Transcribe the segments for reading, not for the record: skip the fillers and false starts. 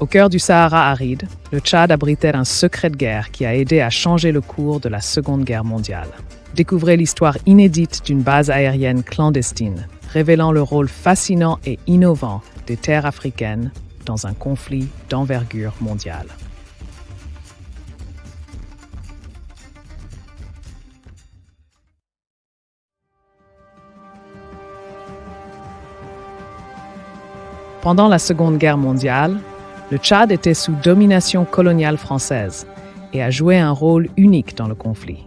Au cœur du Sahara aride, le Tchad abritait un secret de guerre qui a aidé à changer le cours de la Seconde Guerre mondiale. Découvrez l'histoire inédite d'une base aérienne clandestine, révélant le rôle fascinant et innovant des terres africaines dans un conflit d'envergure mondiale. Pendant la Seconde Guerre mondiale, le Tchad était sous domination coloniale française et a joué un rôle unique dans le conflit.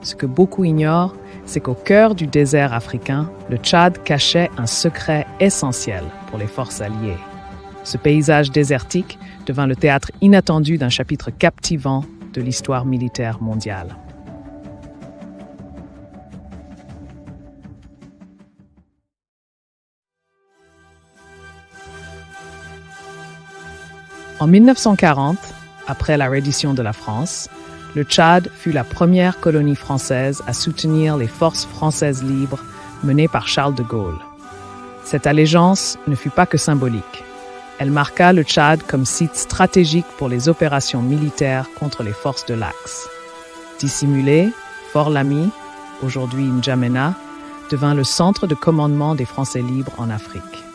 Ce que beaucoup ignorent, c'est qu'au cœur du désert africain, le Tchad cachait un secret essentiel pour les forces alliées. Ce paysage désertique devint le théâtre inattendu d'un chapitre captivant de l'histoire militaire mondiale. En 1940, après la reddition de la France, le Tchad fut la première colonie française à soutenir les forces françaises libres menées par Charles de Gaulle. Cette allégeance ne fut pas que symbolique. Elle marqua le Tchad comme site stratégique pour les opérations militaires contre les forces de l'Axe. Dissimulé, Fort Lamy, aujourd'hui N'Djamena, devint le centre de commandement des Français libres en Afrique.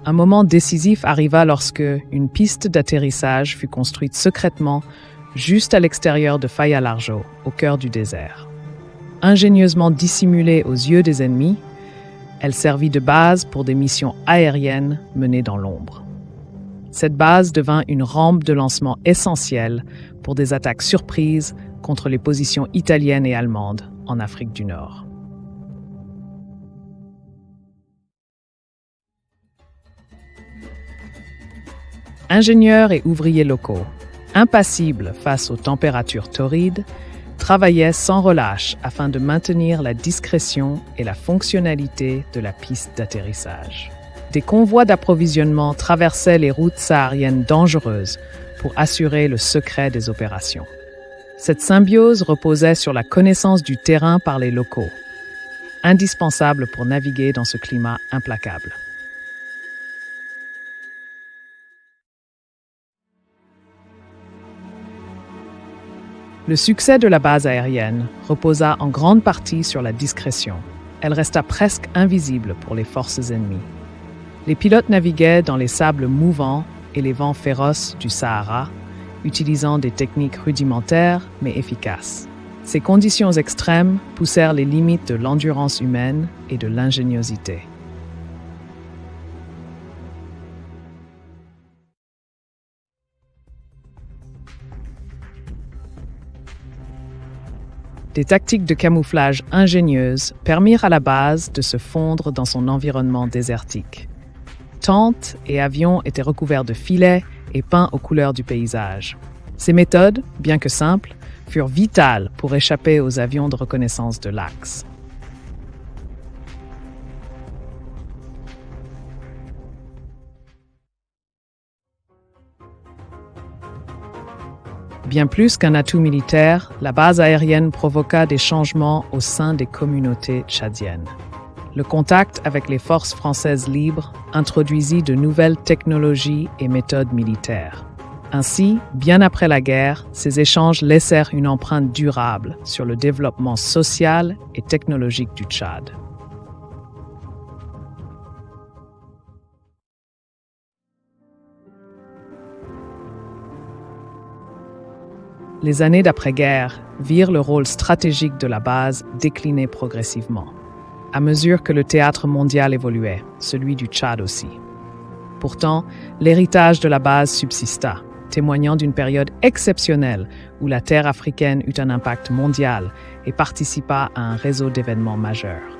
Un moment décisif arriva lorsque une piste d'atterrissage fut construite secrètement juste à l'extérieur de Faya-Largeau, au cœur du désert. Ingénieusement dissimulée aux yeux des ennemis, elle servit de base pour des missions aériennes menées dans l'ombre. Cette base devint une rampe de lancement essentielle pour des attaques surprises contre les positions italiennes et allemandes en Afrique du Nord. Ingénieurs et ouvriers locaux, impassibles face aux températures torrides, travaillaient sans relâche afin de maintenir la discrétion et la fonctionnalité de la piste d'atterrissage. Des convois d'approvisionnement traversaient les routes sahariennes dangereuses pour assurer le secret des opérations. Cette symbiose reposait sur la connaissance du terrain par les locaux, indispensable pour naviguer dans ce climat implacable. Le succès de la base aérienne reposa en grande partie sur la discrétion. Elle resta presque invisible pour les forces ennemies. Les pilotes naviguaient dans les sables mouvants et les vents féroces du Sahara, utilisant des techniques rudimentaires mais efficaces. Ces conditions extrêmes poussèrent les limites de l'endurance humaine et de l'ingéniosité. Des tactiques de camouflage ingénieuses permirent à la base de se fondre dans son environnement désertique. Tentes et avions étaient recouverts de filets et peints aux couleurs du paysage. Ces méthodes, bien que simples, furent vitales pour échapper aux avions de reconnaissance de l'Axe. Bien plus qu'un atout militaire, la base aérienne provoqua des changements au sein des communautés tchadiennes. Le contact avec les forces françaises libres introduisit de nouvelles technologies et méthodes militaires. Ainsi, bien après la guerre, ces échanges laissèrent une empreinte durable sur le développement social et technologique du Tchad. Les années d'après-guerre virent le rôle stratégique de la base décliner progressivement, à mesure que le théâtre mondial évoluait, celui du Tchad aussi. Pourtant, l'héritage de la base subsista, témoignant d'une période exceptionnelle où la terre africaine eut un impact mondial et participa à un réseau d'événements majeurs.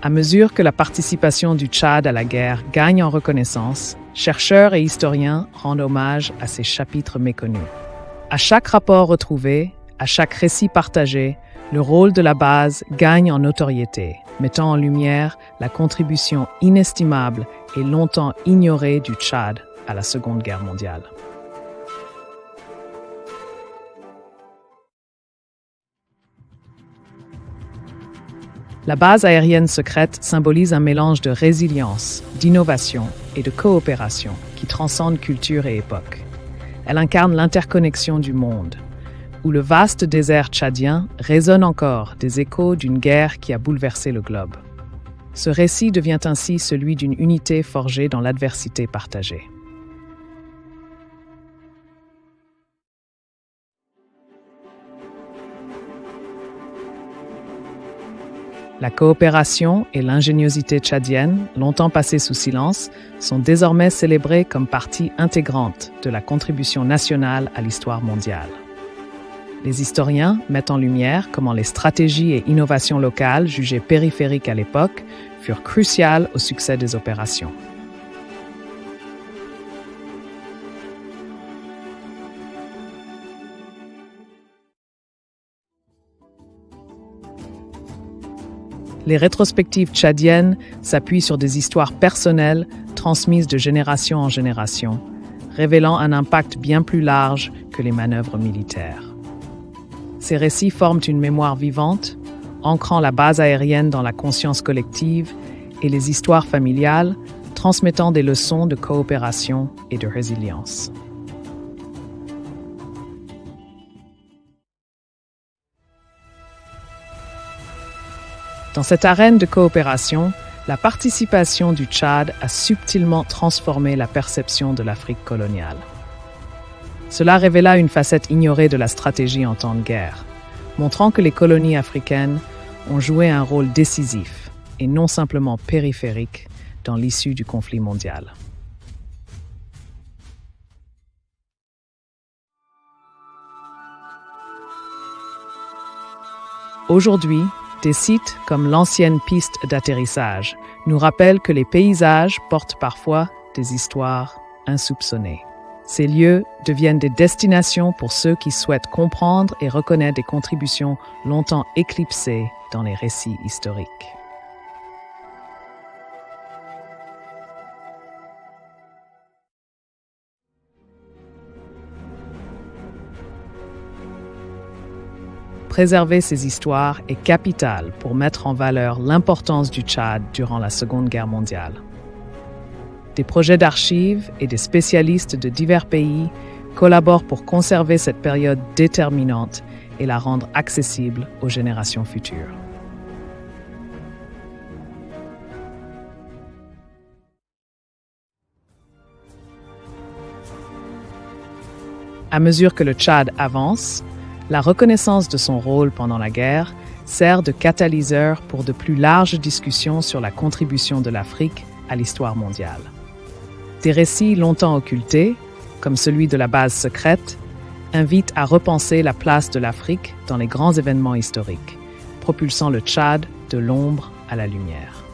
À mesure que la participation du Tchad à la guerre gagne en reconnaissance, chercheurs et historiens rendent hommage à ces chapitres méconnus. À chaque rapport retrouvé, à chaque récit partagé, le rôle de la base gagne en notoriété, mettant en lumière la contribution inestimable et longtemps ignorée du Tchad à la Seconde Guerre mondiale. La base aérienne secrète symbolise un mélange de résilience, d'innovation et de coopération qui transcende culture et époque. Elle incarne l'interconnexion du monde, où le vaste désert tchadien résonne encore des échos d'une guerre qui a bouleversé le globe. Ce récit devient ainsi celui d'une unité forgée dans l'adversité partagée. La coopération et l'ingéniosité tchadienne, longtemps passées sous silence, sont désormais célébrées comme partie intégrante de la contribution nationale à l'histoire mondiale. Les historiens mettent en lumière comment les stratégies et innovations locales, jugées périphériques à l'époque, furent cruciales au succès des opérations. Les rétrospectives tchadiennes s'appuient sur des histoires personnelles transmises de génération en génération, révélant un impact bien plus large que les manœuvres militaires. Ces récits forment une mémoire vivante, ancrant la base aérienne dans la conscience collective et les histoires familiales, transmettant des leçons de coopération et de résilience. Dans cette arène de coopération, la participation du Tchad a subtilement transformé la perception de l'Afrique coloniale. Cela révéla une facette ignorée de la stratégie en temps de guerre, montrant que les colonies africaines ont joué un rôle décisif et non simplement périphérique dans l'issue du conflit mondial. Aujourd'hui, des sites comme l'ancienne piste d'atterrissage nous rappellent que les paysages portent parfois des histoires insoupçonnées. Ces lieux deviennent des destinations pour ceux qui souhaitent comprendre et reconnaître des contributions longtemps éclipsées dans les récits historiques. Préserver ces histoires est capital pour mettre en valeur l'importance du Tchad durant la Seconde Guerre mondiale. Des projets d'archives et des spécialistes de divers pays collaborent pour conserver cette période déterminante et la rendre accessible aux générations futures. À mesure que le Tchad avance, la reconnaissance de son rôle pendant la guerre sert de catalyseur pour de plus larges discussions sur la contribution de l'Afrique à l'histoire mondiale. Des récits longtemps occultés, comme celui de la base secrète, invitent à repenser la place de l'Afrique dans les grands événements historiques, propulsant le Tchad de l'ombre à la lumière.